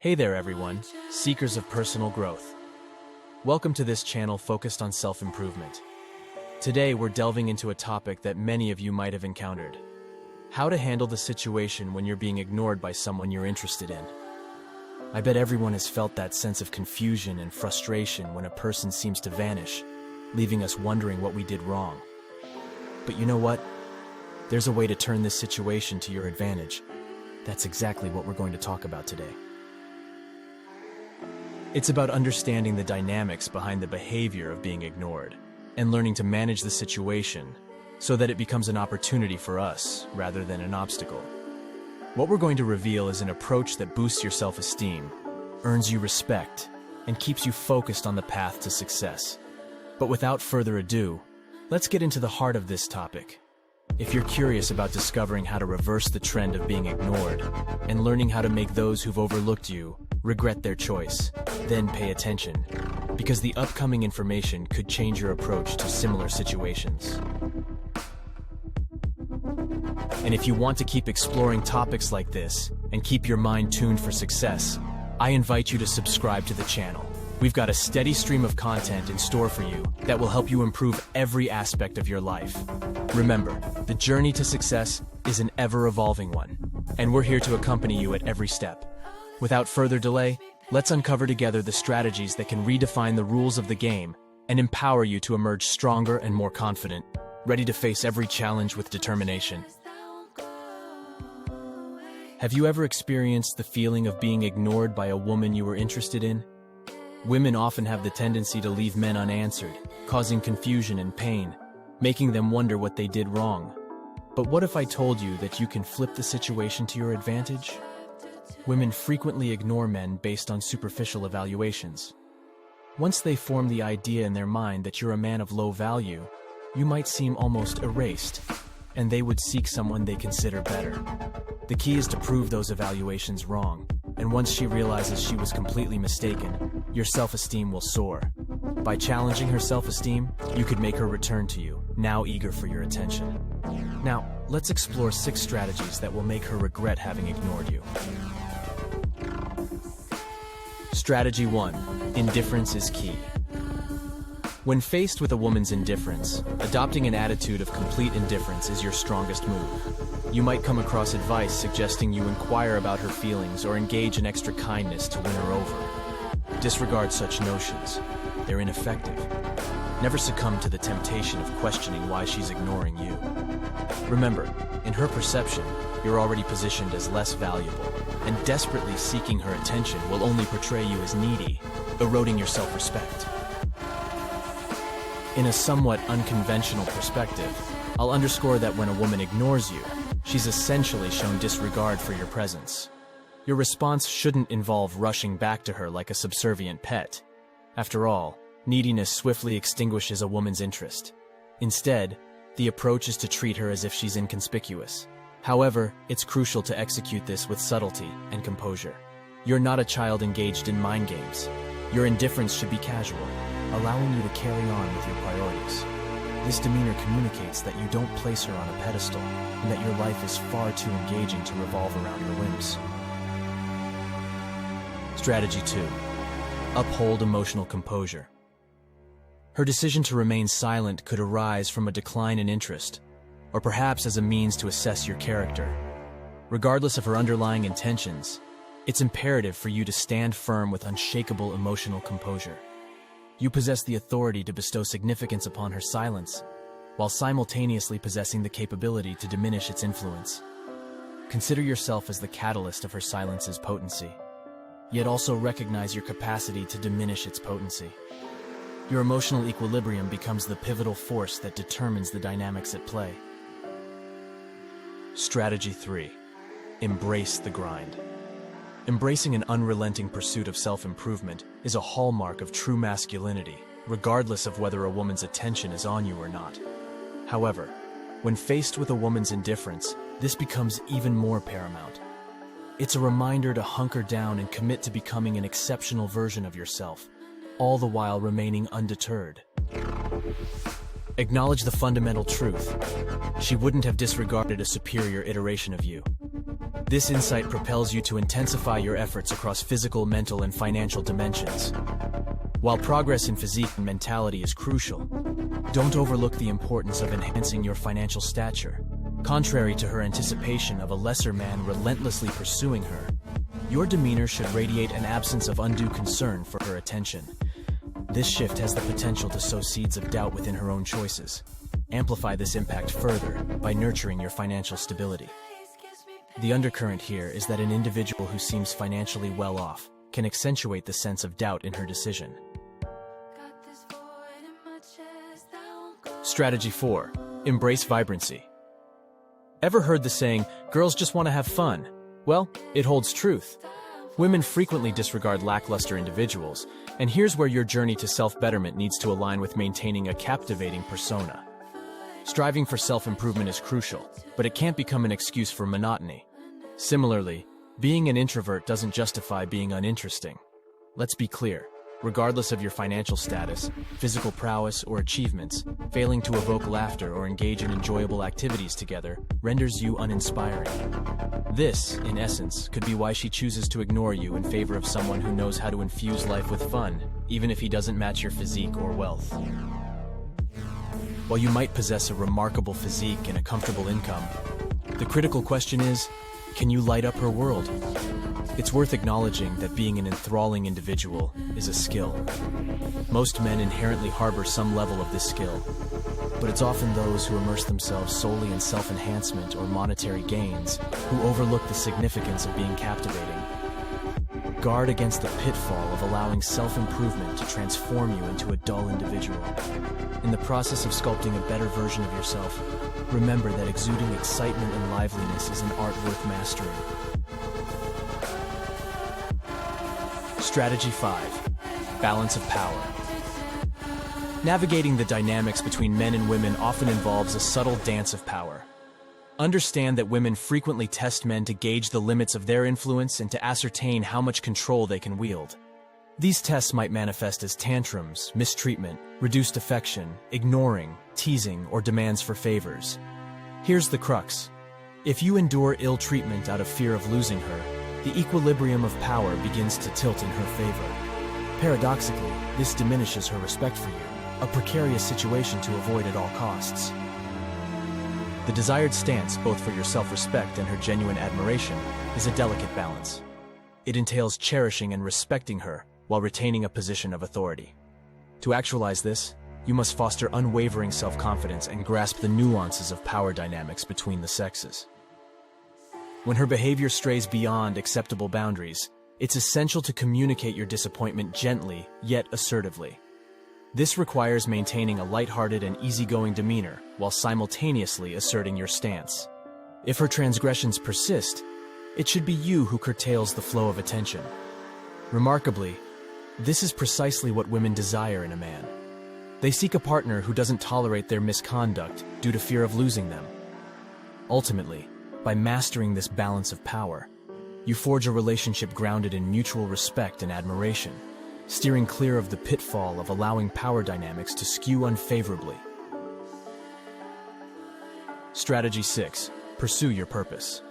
Hey there everyone, seekers of personal growth. Welcome to this channel focused on self-improvement. Today we're delving into a topic that many of you might have encountered. How to handle the situation when you're being ignored by someone you're interested in. I bet everyone has felt that sense of confusion and frustration when a person seems to vanish, leaving us wondering what we did wrong. But you know what? There's a way to turn this situation to your advantage. That's exactly what we're going to talk about today. It's about understanding the dynamics behind the behavior of being ignored and learning to manage the situation so that it becomes an opportunity for us rather than an obstacle. What we're going to reveal is an approach that boosts your self-esteem, earns you respect, and keeps you focused on the path to success. But without further ado, let's get into the heart of this topic. If you're curious about discovering how to reverse the trend of being ignored and learning how to make those who've overlooked you regret their choice, then pay attention, because the upcoming information could change your approach to similar situations. And if you want to keep exploring topics like this and keep your mind tuned for success, I invite you to subscribe to the channel. We've got a steady stream of content in store for you that will help you improve every aspect of your life. Remember, the journey to success is an ever-evolving one, and we're here to accompany you at every step. Without further delay, let's uncover together the strategies that can redefine the rules of the game and empower you to emerge stronger and more confident, ready to face every challenge with determination. Have you ever experienced the feeling of being ignored by a woman you were interested in? Women often have the tendency to leave men unanswered, causing confusion and pain, making them wonder what they did wrong. But what if I told you that you can flip the situation to your advantage? Women frequently ignore men based on superficial evaluations. Once they form the idea in their mind that you're a man of low value, you might seem almost erased, and they would seek someone they consider better. The key is to prove those evaluations wrong, and once she realizes she was completely mistaken, your self-esteem will soar. By challenging her self-esteem, you could make her return to you, now eager for your attention. Now, let's explore 6 strategies that will make her regret having ignored you. Strategy 1. Indifference is key. When faced with a woman's indifference, adopting an attitude of complete indifference is your strongest move. You might come across advice suggesting you inquire about her feelings or engage in extra kindness to win her over. Disregard such notions. They're ineffective. Never succumb to the temptation of questioning why she's ignoring you. Remember, in her perception, you're already positioned as less valuable, and desperately seeking her attention will only portray you as needy, eroding your self-respect. In a somewhat unconventional perspective, I'll underscore that when a woman ignores you, she's essentially shown disregard for your presence. Your response shouldn't involve rushing back to her like a subservient pet. After all, neediness swiftly extinguishes a woman's interest. Instead, the approach is to treat her as if she's inconspicuous. However, it's crucial to execute this with subtlety and composure. You're not a child engaged in mind games. Your indifference should be casual, allowing you to carry on with your priorities. This demeanor communicates that you don't place her on a pedestal, and that your life is far too engaging to revolve around your whims. Strategy 2. Uphold emotional composure. Her decision to remain silent could arise from a decline in interest, or perhaps as a means to assess your character. Regardless of her underlying intentions, it's imperative for you to stand firm with unshakable emotional composure. You possess the authority to bestow significance upon her silence, while simultaneously possessing the capability to diminish its influence. Consider yourself as the catalyst of her silence's potency, yet also recognize your capacity to diminish its potency. Your emotional equilibrium becomes the pivotal force that determines the dynamics at play. Strategy 3. Embrace the grind. Embracing an unrelenting pursuit of self-improvement is a hallmark of true masculinity, regardless of whether a woman's attention is on you or not. However, when faced with a woman's indifference, this becomes even more paramount. It's a reminder to hunker down and commit to becoming an exceptional version of yourself, all the while remaining undeterred. Acknowledge the fundamental truth. She wouldn't have disregarded a superior iteration of you. This insight propels you to intensify your efforts across physical, mental, and financial dimensions. While progress in physique and mentality is crucial, don't overlook the importance of enhancing your financial stature. Contrary to her anticipation of a lesser man relentlessly pursuing her, your demeanor should radiate an absence of undue concern for her attention. This shift has the potential to sow seeds of doubt within her own choices. Amplify this impact further by nurturing your financial stability. The undercurrent here is that an individual who seems financially well off can accentuate the sense of doubt in her decision. Strategy 4. Embrace vibrancy. Ever heard the saying, "Girls just want to have fun"? Well, it holds truth. Women frequently disregard lackluster individuals, and here's where your journey to self-betterment needs to align with maintaining a captivating persona. Striving for self-improvement is crucial, but it can't become an excuse for monotony. Similarly, being an introvert doesn't justify being uninteresting. Let's be clear. Regardless of your financial status, physical prowess, or achievements, failing to evoke laughter or engage in enjoyable activities together renders you uninspiring. This, in essence, could be why she chooses to ignore you in favor of someone who knows how to infuse life with fun, even if he doesn't match your physique or wealth. While you might possess a remarkable physique and a comfortable income, the critical question is, can you light up her world? It's worth acknowledging that being an enthralling individual is a skill. Most men inherently harbor some level of this skill, but it's often those who immerse themselves solely in self-enhancement or monetary gains who overlook the significance of being captivating. Guard against the pitfall of allowing self-improvement to transform you into a dull individual. In the process of sculpting a better version of yourself, remember that exuding excitement and liveliness is an art worth mastering. Strategy 5. Balance of power. Navigating the dynamics between men and women often involves a subtle dance of power. Understand that women frequently test men to gauge the limits of their influence and to ascertain how much control they can wield. These tests might manifest as tantrums, mistreatment, reduced affection, ignoring, teasing, or demands for favors. Here's the crux. If you endure ill treatment out of fear of losing her, the equilibrium of power begins to tilt in her favor. Paradoxically, this diminishes her respect for you, a precarious situation to avoid at all costs. The desired stance, both for your self-respect and her genuine admiration, is a delicate balance. It entails cherishing and respecting her while retaining a position of authority. To actualize this, you must foster unwavering self-confidence and grasp the nuances of power dynamics between the sexes. When her behavior strays beyond acceptable boundaries, it's essential to communicate your disappointment gently, yet assertively. This requires maintaining a lighthearted and easygoing demeanor while simultaneously asserting your stance. If her transgressions persist, it should be you who curtails the flow of attention. Remarkably, this is precisely what women desire in a man. They seek a partner who doesn't tolerate their misconduct due to fear of losing them. Ultimately, by mastering this balance of power, you forge a relationship grounded in mutual respect and admiration, steering clear of the pitfall of allowing power dynamics to skew unfavorably. Strategy 6. Pursue your purpose.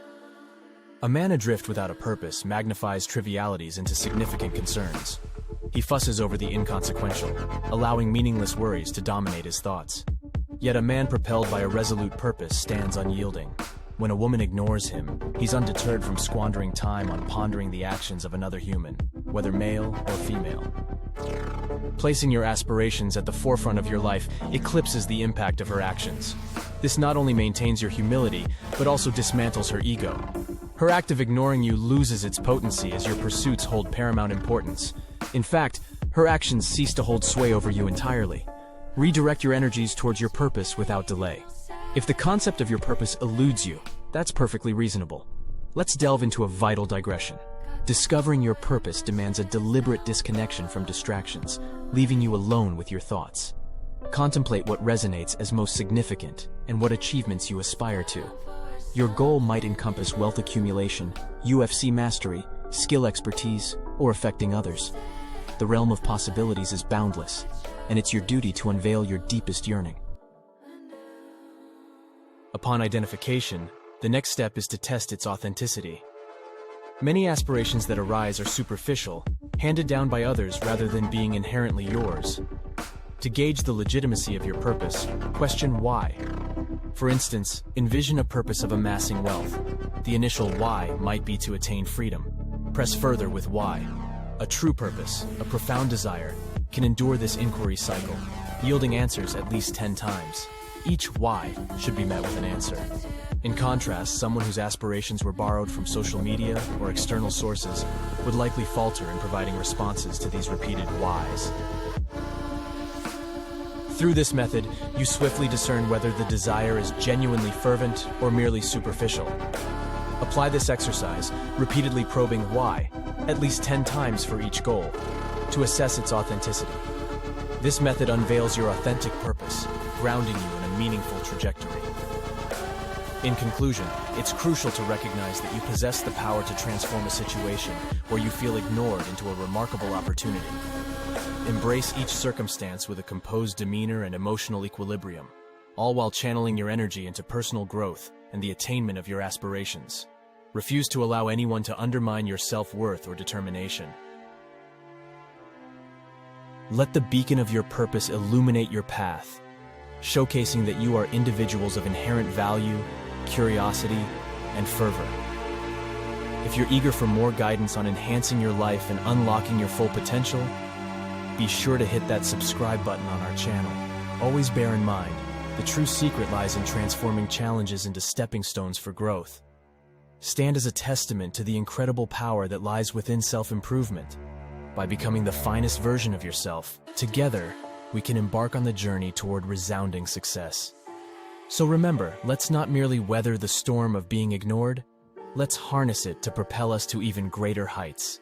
A man adrift without a purpose magnifies trivialities into significant concerns. He fusses over the inconsequential, allowing meaningless worries to dominate his thoughts. Yet a man propelled by a resolute purpose stands unyielding. When a woman ignores him, he's undeterred from squandering time on pondering the actions of another human, whether male or female. Placing your aspirations at the forefront of your life eclipses the impact of her actions. This not only maintains your humility, but also dismantles her ego. Her act of ignoring you loses its potency as your pursuits hold paramount importance. In fact, her actions cease to hold sway over you entirely. Redirect your energies towards your purpose without delay. If the concept of your purpose eludes you, that's perfectly reasonable. Let's delve into a vital digression. Discovering your purpose demands a deliberate disconnection from distractions, leaving you alone with your thoughts. Contemplate what resonates as most significant and what achievements you aspire to. Your goal might encompass wealth accumulation, UFC mastery, skill expertise, or affecting others. The realm of possibilities is boundless, and it's your duty to unveil your deepest yearning. Upon identification, the next step is to test its authenticity. Many aspirations that arise are superficial, handed down by others rather than being inherently yours. To gauge the legitimacy of your purpose, question why. For instance, envision a purpose of amassing wealth. The initial why might be to attain freedom. Press further with why. A true purpose, a profound desire, can endure this inquiry cycle, yielding answers at least 10 times. Each why should be met with an answer. In contrast, someone whose aspirations were borrowed from social media or external sources would likely falter in providing responses to these repeated whys. Through this method, you swiftly discern whether the desire is genuinely fervent or merely superficial. Apply this exercise, repeatedly probing why, at least 10 times for each goal, to assess its authenticity. This method unveils your authentic purpose, grounding you in a meaningful trajectory. In conclusion, it's crucial to recognize that you possess the power to transform a situation where you feel ignored into a remarkable opportunity. Embrace each circumstance with a composed demeanor and emotional equilibrium, all while channeling your energy into personal growth and the attainment of your aspirations. Refuse to allow anyone to undermine your self-worth or determination. Let the beacon of your purpose illuminate your path, showcasing that you are individuals of inherent value, curiosity, and fervor. If you're eager for more guidance on enhancing your life and unlocking your full potential, be sure to hit that subscribe button on our channel. Always bear in mind, the true secret lies in transforming challenges into stepping stones for growth. Stand as a testament to the incredible power that lies within self-improvement. By becoming the finest version of yourself, together, we can embark on the journey toward resounding success. So remember, let's not merely weather the storm of being ignored, let's harness it to propel us to even greater heights.